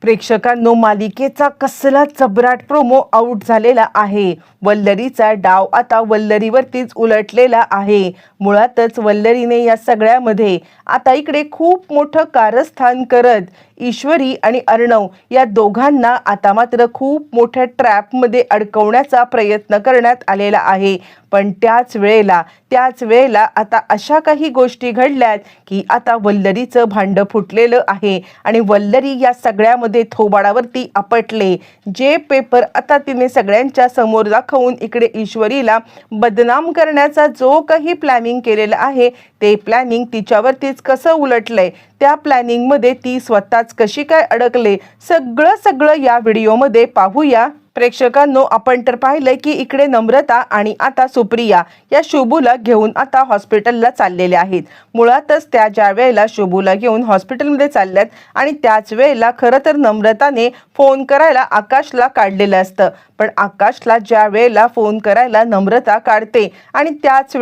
प्रेक्षकांनो, मालिकेचा कसला चबराट promo out झालेला आहे। वल्लरीचा डाव आता वल्लरीवरतीच उलटलेला आहे। मुळातच वल्लरीने या सगळ्यामध्ये आता इकडे खूप मोठं कारस्थान करत ईश्वरी आणि अर्णव या दोघांना आता मात्र खूप मोठ्या ट्रॅपमध्ये अडकवण्याचा प्रयत्न करण्यात आलेला आहे। पण त्याच वेळेला आता अशा काही गोष्टी घडल्यात की आता वल्लरीचं भांडं फुटलेलं आहे आणि वल्लरी या सगळ्यामध्ये थोबाडावरती आपटले। जे पेपर आता तिने सगळ्यांच्या समोर दाखवून इकडे ईश्वरीला बदनाम करण्याचा जो काही प्लॅनिंग केलेला आहे ते प्लॅनिंग तिच्यावरतीच कसं उलटलंय, त्या प्लॅनिंगमध्ये ती स्वतःच कशी काय अडकले, सगळं या व्हिडिओमध्ये पाहूया। प्रेक्षकांनो, आपण तर पाहिलंय की इकडे नम्रता आणि आता सुप्रिया या शुभूला घेऊन आता हॉस्पिटलला चाललेले आहेत। मुळातच त्या ज्या वेळेला शुभूला घेऊन हॉस्पिटलमध्ये चालल्यात आणि त्याच वेळेला खरं तर नम्रताने फोन करायला आकाशला काढलेलं असतं, पण आकाशला ज्या वेळेला फोन करायला नम्रता काढते आणि त्याच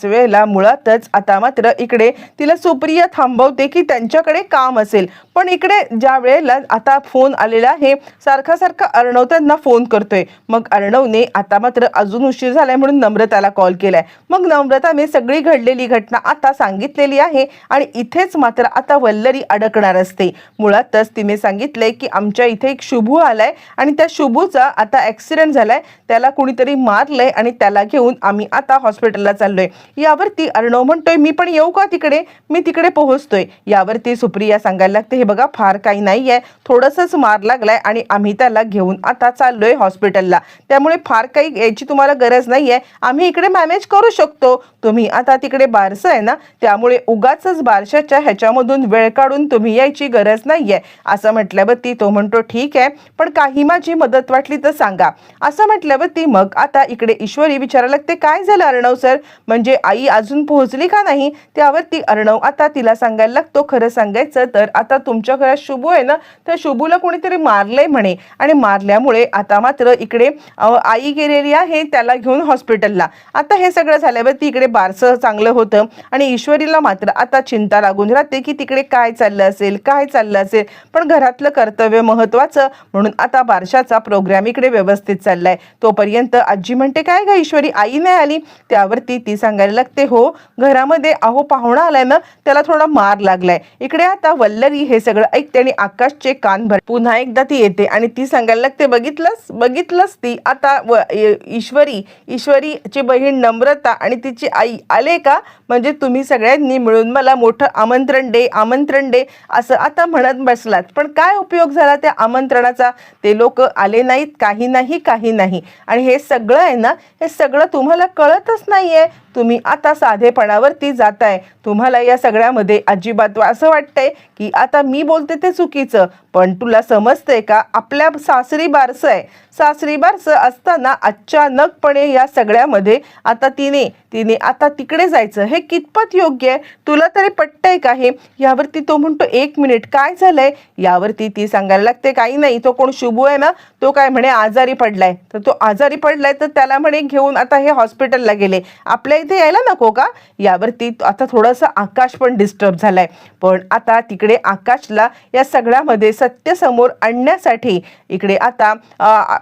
वेळेला मुळातच आता मात्र इकडे तिला सुप्रिया थांबवते की त्यांच्याकडे काम असेल। पण इकडे ज्या वेळेला आता फोन आलेला आहे, सारखा अर्णव त्यांना फोन करतोय। मग अर्णवने आता मात्र अजून उशीर झालाय म्हणून नम्रताला कॉल केलाय। मग नम्रताने सगळी घडलेली घटना आता सांगितलेली आहे आणि इथेच मात्र आता वल्लरी अडकणार असते। मुळातच तिने सांगितलंय की आमच्या इथे एक शुभू आलाय आणि त्या शुभूचा आता ऍक्सिडेंट झालाय, त्याला कुणीतरी मारलंय आणि त्याला घेऊन आम्ही आता हॉस्पिटलला चाललोय। यावरती अर्णव म्हणतोय मी पण येऊ का तिकडे, मी तिकडे पोहोचतोय। यावरती सुप्रिया सांगायला लागते हे बघा फार काही नाहीये, थोडंसंच मार लागलाय आणि आम्ही त्याला घेऊन आता चाललोय हॉस्पिटलला, त्यामुळे फार काही यायची तुम्हाला गरज नाहीये, आम्ही इकडे मॅनेज करू शकतो। तुम्ही आता तिकडे बारसं आहे ना, त्यामुळे उगाचच बारशाच्या ह्याच्यामधून वेळ काढून तुम्ही यायची गरज नाहीये असं म्हटल्यावरती तो म्हणतो ठीक आहे, पण काही माझी मदत वाटली तर सांगा असं म्हटल्यावरती मग आता इकडे ईश्वरी विचारायला लागते काय झालं अर्णव सर, म्हणजे आई अजून पोहोचली का नाही। त्यावरती अर्णव आता तिला सांगायला लागतो खरं सांगायचं तर आता तुमच्या घरात शुभू आहे ना, त्या शुभूला कोणीतरी मारलंय म्हणे आणि मारल्यामुळे आता मात्र इकडे आई गेलेली आहे त्याला घेऊन हॉस्पिटलला। आता हे सगळं झाल्यावरती इकडे बारसं चांगलं होतं आणि ईश्वरीला मात्र आता चिंता लागून राहते की तिकडे काय चाललं असेल, पण घरातलं कर्तव्य महत्वाचं म्हणून आता बारशाचा प्रोग्राम इकडे व्यवस्थित चाललाय। तोपर्यंत आजी म्हणते काय ग ईश्वरी, आई नाही आली। त्यावरती ती सांगायला लागते हो घरामध्ये अहो पाहुणा आलाय ना, त्याला थोडा मार लागलाय। इकडे आता वल्लरी हे सगळं ऐकते आणि आकाशचे कान भर पुन्हा एकदा ती येते आणि ती सांगायला लागते बघितलंस ती आता ईश्वरीची बहीण नम्रता आणि तिची आई आले का, म्हणजे तुम्ही सगळ्यांनी मिळून मला मोठं आमंत्रण दे असं आता म्हणत बसलात, पण काय उपयोग झाला त्या आमंत्रणाचा, ते लोक आले नाहीत, काही नाही। आणि हे सगळं आहे ना, हे सगळं तुम्हाला कळतच नाहीये, तुम्ही आता साधेपणावरती जाताय। तुम्हाला या सगळ्यामध्ये अजिबात असं वाटतंय की आता मी बोलते ते चुकीचं, पण तुला समजतंय का आपल्या सासरी बारसं असताना अचानकपणे या सगळ्यामध्ये आता तिने आता तिकडे जायचं हे कितपत योग्य आहे, तुला तरी पटतंय का हे। यावरती तो म्हणतो एक मिनिट काय झालंय। यावरती ती सांगायला लागते काही नाही, तो कोण शुभू आहे ना, तो काय म्हणे आजारी पडलाय, तर त्याला म्हणे घेऊन आता हे हॉस्पिटलला गेले, आपल्या इथे यायला नको का। यावरती आता थोडंसं आकाश पण डिस्टर्ब झालाय, पण आता तिकडे आकाशला या सगळ्यामध्ये सत्य समोर आणण्यासाठी इकडे आता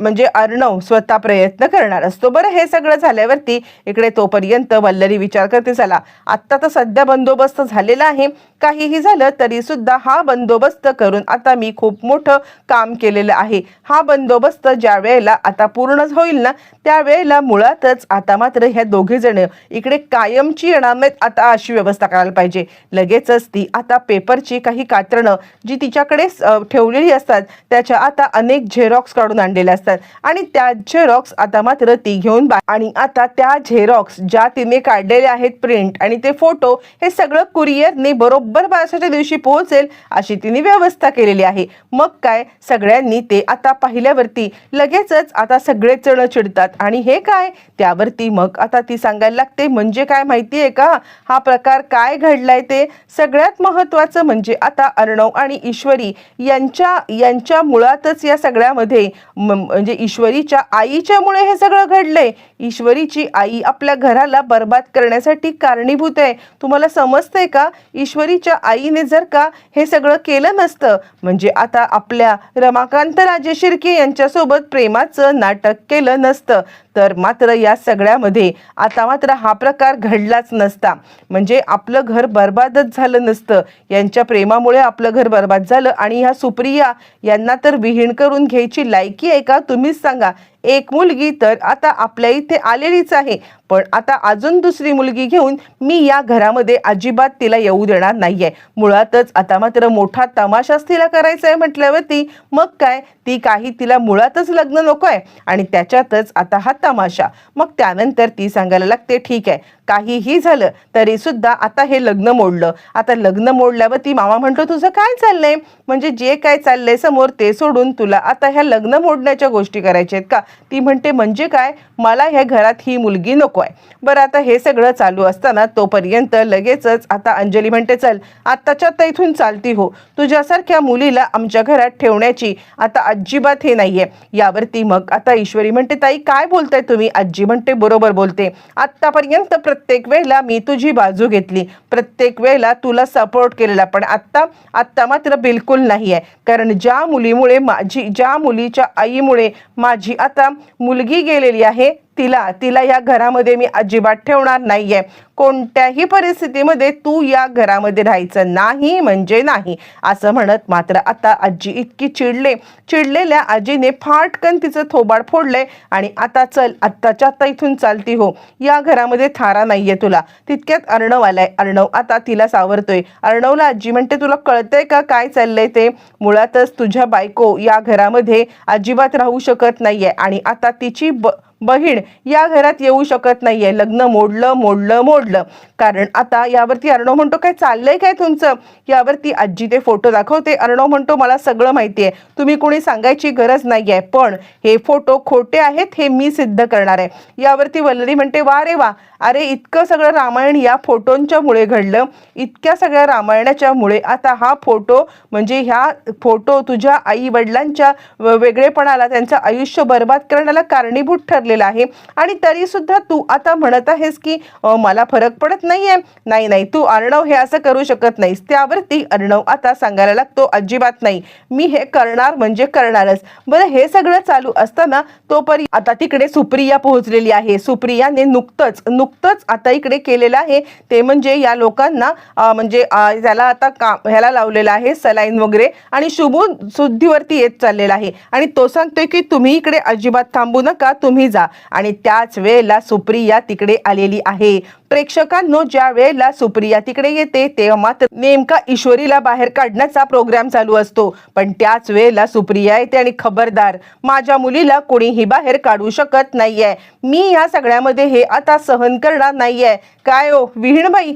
म्हणजे अर्णव स्वतः प्रयत्न करणार असतो। बरं हे सगळं झाल्यावरती इकडे तोपर्यंत वल्लरी विचार करते चला आत्ता तर सध्या बंदोबस्त झालेला आहे, काहीही झालं तरी सुद्धा हा बंदोबस्त करून आता मी खूप मोठं काम केलेलं आहे। हा बंदोबस्त ज्या वेळेला आता पूर्ण होईल ना, त्यावेळेला मुळातच आता मात्र ह्या दोघे जण इकडे कायमची येणार नाहीत, आता अशी व्यवस्था करायला पाहिजे। लगेचच ती आता पेपरची काही कात्रणं जी तिच्याकडे ठेवलेली असतात त्याच्या आता अनेक झेरॉक्स काढून आणलेल्या असतात आणि त्या झेरॉक्स आता मात्र ती घेऊन आणि आता त्या झेरॉक्स ज्या तिने काढलेले आहेत प्रिंट आणि ते फोटो हे सगळं कुरिअरने बरोबर बारशाच्या दिवशी पोहोचेल अशी तिने व्यवस्था केलेली आहे। मग काय सगळ्यांनी ते आता पाहिल्यावरती लगेचच आता सगळेच जण चिडतात आणि हे काय, त्यावरती मग आता ती सांगायला लागते म्हणजे काय माहितीये का हा प्रकार काय घडलाय ते। सगळ्यात महत्त्वाचं म्हणजे आता अर्णव आणि ईश्वरी यांच्या मुळातच या सगळ्यामध्ये म्हणजे ईश्वरीच्या आईच्यामुळे हे सगळं घडलंय। ईश्वरीची आई आपल्या घराला बर्बाद करण्यासाठी कारणीभूत आहे. तुम्हाला समजतंय का? ईश्वरीच्या आईने जर का हे सगळं केलं नसतं, म्हणजे आता आपल्या रमाकांत राजे शिर्के यांच्यासोबत प्रेमाचं नाटक केलं नसतं, तर मात्र या सगळ्यामध्ये आता मात्र हा प्रकार घडलाच नसता. म्हणजे आपलं घर बर्बादच झालं नसतं. यांच्या प्रेमामुळे आपलं घर बर्बाद झालं. आणि ह्या सुप्रिया यांना तर विहीण करून घ्यायची लायकी आहे का? तुम्हीच सांगा. एक मुलगी तर आता आपल्या इथे आलेलीच आहे, पण आता अजून दुसरी मुलगी घेऊन मी या घरामध्ये अजिबात तिला येऊ देणार नाहीये. मुळातच आता मात्र मोठा तमाशाच तिला करायचा आहे म्हटल्यावरती मग काय, ती काही तिला मुळातच लग्न नको आहे आणि त्याच्यातच आता हा तमाशा. मग त्यानंतर ती सांगायला लागते, ठीक आहे काहीही झालं तरी सुद्धा आता हे लग्न मोडलं. आता लग्न मोडल्यावरती मामा म्हणतो, तुझं काय चाललंय? म्हणजे जे काय चाललंय समोर ते सोडून तुला आता ह्या लग्न मोडण्याच्या गोष्टी करायच्या आहेत का? ती म्हणते, म्हणजे काय, मला ह्या घरात ही मुलगी नको आहे. बरं, आता हे सगळं चालू असताना तोपर्यंत लगेचच आता अंजली म्हणते, चल आत्ताच्या आता इथून चालती हो. तुझ्यासारख्या मुलीला आमच्या घरात ठेवण्याची आता अजिबात हे नाहीये. यावरती मग आता ईश्वरी म्हणते, ताई काय बोलताय तुम्ही? आजी म्हणते, बरोबर बोलते. आत्तापर्यंत प्रत्येक वेळेला मी तुझी बाजू घेतली, प्रत्येक वेळेला तुला सपोर्ट केलेला, पण आत्ता मात्र बिलकुल नाही आहे. कारण ज्या मुलीच्या आईमुळे माझी आता मुलगी गेलेली आहे, तिला या घरामध्ये मी अजिबात ठेवणार नाहीये. कोणत्याही परिस्थितीमध्ये तू या घरामध्ये राहायचं नाही म्हणजे नाही, असं म्हणत मात्र आता आजी इतकी चिडलेल्या आजीने फाटकन तिचं थोबाड फोडलंय आणि आता चल आत्ताच्या आत्ता इथून चालती हो, या घरामध्ये थारा नाहीये तुला. तितक्यात अर्णव आलाय. अर्णव आता तिला सावरतोय. अर्णवला आजी म्हणते, तुला कळतंय का काय चाललंय ते? मुळातच तुझ्या बायको या घरामध्ये अजिबात राहू शकत नाहीये आणि आता तिची बहीण या घरात येऊ शकत नाहीये. लग्न मोडलं. कारण आता यावरती अर्णव म्हणतो, काय चाललंय काय तुमचं? यावरती आजी ते फोटो दाखवते. अर्णव म्हणतो, मला सगळं माहितीये, तुम्ही कोणी सांगायची गरज नाहीये, पण हे फोटो खोटे आहेत हे मी सिद्ध करणार आहे. यावरती वल्लरी म्हणते, वा रे वा, अरे इतकं सगळं रामायण या फोटोंच्या मुळे घडलं. इतक्या सगळ्या रामायणाच्या मुळे आता हा फोटो, म्हणजे ह्या फोटो तुझ्या आई वडिलांच्या वेगळेपणाला, त्यांचं आयुष्य बर्बाद करण्याला कारणीभूत ठरलेला आहे. आणि तरी सुद्धा तू आता म्हणत आहेस की मला फरक पडत नाहीये. नाही, तू अर्णव हे असं करू शकत नाहीस. त्यावरती अर्णव आता सांगायला लागतो, अजिबात नाही, मी हे करणार म्हणजे करणारच. बरं, हे सगळं चालू असताना तोपर्यंत आता तिकडे सुप्रिया पोहोचलेली आहे. सुप्रियाने नुकतंच आता इकडे केलेलं आहे ते म्हणजे या लोकांना म्हणजे त्याला आता ह्याला लावलेलं आहे सलाईन वगैरे, आणि शुभ शुद्धीवरती येत चाललेला आहे. आणि तो सांगतोय की तुम्ही इकडे अजिबात थांबू नका, तुम्ही जा. आणि त्याच वेळेला सुप्रिया तिकडे आलेली आहे. प्रेक्षकांनो, ज्या वेळेला सुप्रिया तिकडे येते तेव्हा मात्र नेमका ईश्वरीला बाहेर काढण्याचा प्रोग्राम चालू असतो. पण त्याच वेळेला सुप्रिया येते आणि खबरदार, माझ्या मुलीला कोणीही बाहेर काढू शकत नाहीये. मी या सगळ्यामध्ये हे आता सहन करणार नाहीये. काय ओ विहीणबाई,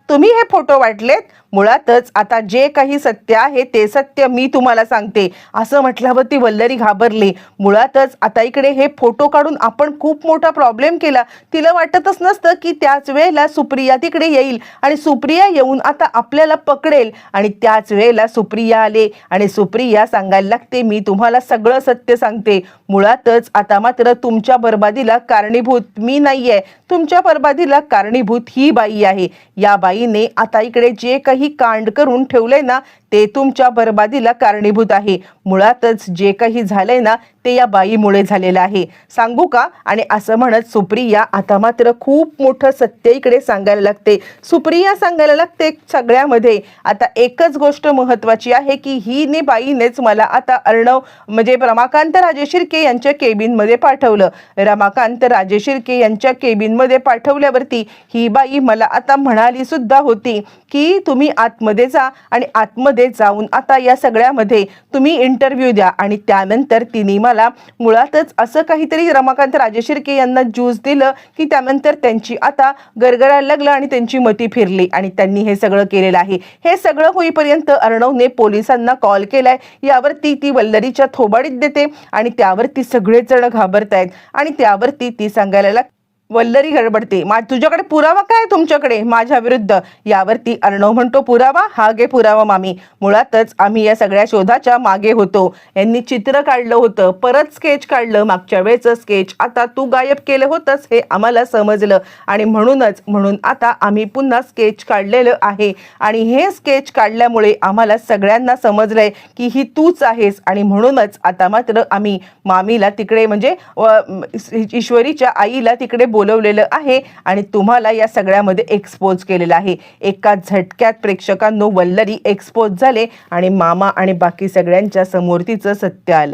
तुम्ही हे फोटो वाटलेत? मुळातच आता जे काही सत्य आहे ते सत्य मी तुम्हाला सांगते, असं म्हटल्यावरती वल्लरी घाबरली. मुळातच आता इकडे हे फोटो काढून आपण खूप मोठा प्रॉब्लेम केला. तिला वाटतच नसतं की त्याच वेळेला सुप्रिया तिकडे येईल आणि सुप्रिया येऊन आता आपल्याला पकडेल. आणि त्याच वेळेला सुप्रिया आले आणि सुप्रिया सांगायला लागते, मी तुम्हाला सगळं सत्य सांगते. मुळातच आता मात्र तुमच्या बर्बादीला कारणीभूत मी नाहीये, तुमच्या बर्बादीला कारणीभूत ही बाई आहे. या बाईने आता इकडे जे काही कांड करून ठेवलंय ना ते तुमच्या बर्बादीला कारणीभूत आहे. मुळातच जे काही झालंय ना ते या बाईमुळे झालेलं आहे, सांगू का? आणि असं म्हणत सुप्रिया आता मात्र खूप मोठं सत्य इकडे सांगायला लागते. सुप्रिया सांगायला लागते, सगळ्यामध्ये आता एकच गोष्ट महत्वाची आहे की ही बाईनेच मला आता अर्णव म्हणजे रमाकांत राजे शिर्के यांच्या केबिनमध्ये पाठवलं. रमाकांत राजे शिर्के यांच्या केबिनमध्ये पाठवल्यावरती ही बाई मला आता म्हणाली सुद्धा होती की तुम्ही आतमध्ये जा आणि आतमध्ये जाऊन आता या सगळ्यामध्ये तुम्ही इंटरव्ह्यू द्या. आणि त्यानंतर तिने मला मुळातच असं काहीतरी रमाकांत राजे शिर्के यांना ज्यूस दिलं की त्यानंतर त्यांची आता गरगरायला लागलं आणि त्यांची मती फिरली आणि त्यांनी हे सगळं केलेलं आहे. हे सगळं होईपर्यंत अर्णवने पोलिसांना कॉल केलाय. यावरती ती वल्लरीच्या थोबाडीत देते आणि त्यावरती सगळेच जण घाबरतायत आणि त्यावरती ती सांगायला लागते, वल्लरी गडबडते. तुझ्याकडे पुरावा काय आहे तुमच्याकडे माझ्या विरुद्ध? यावरती अर्णव म्हणतो, पुरावा हा घे पुरावा मामी. मुळातच आम्ही या सगळ्या शोधाच्या मागे होतो. यांनी चित्र काढलं होतं, परत स्केच काढलं, मागच्या वेळेचं स्केच आता तू गायब केलं होतंस हे आम्हाला समजलं आणि म्हणून आता आम्ही पुन्हा स्केच काढलेलं आहे आणि हे स्केच काढल्यामुळे आम्हाला सगळ्यांना समजलंय की ही तूच आहेस आणि म्हणूनच आता मात्र आम्ही मामीला तिकडे म्हणजे ईश्वरीच्या आईला तिकडे बोलवलेलं आहे आणि तुम्हाला या सगळ्यामध्ये एक्सपोज केलेलं आहे. एका झटक्यात प्रेक्षकांनो वल्लरी एक्सपोज झाले आणि मामा आणि बाकी सगळ्यांच्या समोर तिचं सत्य आलं.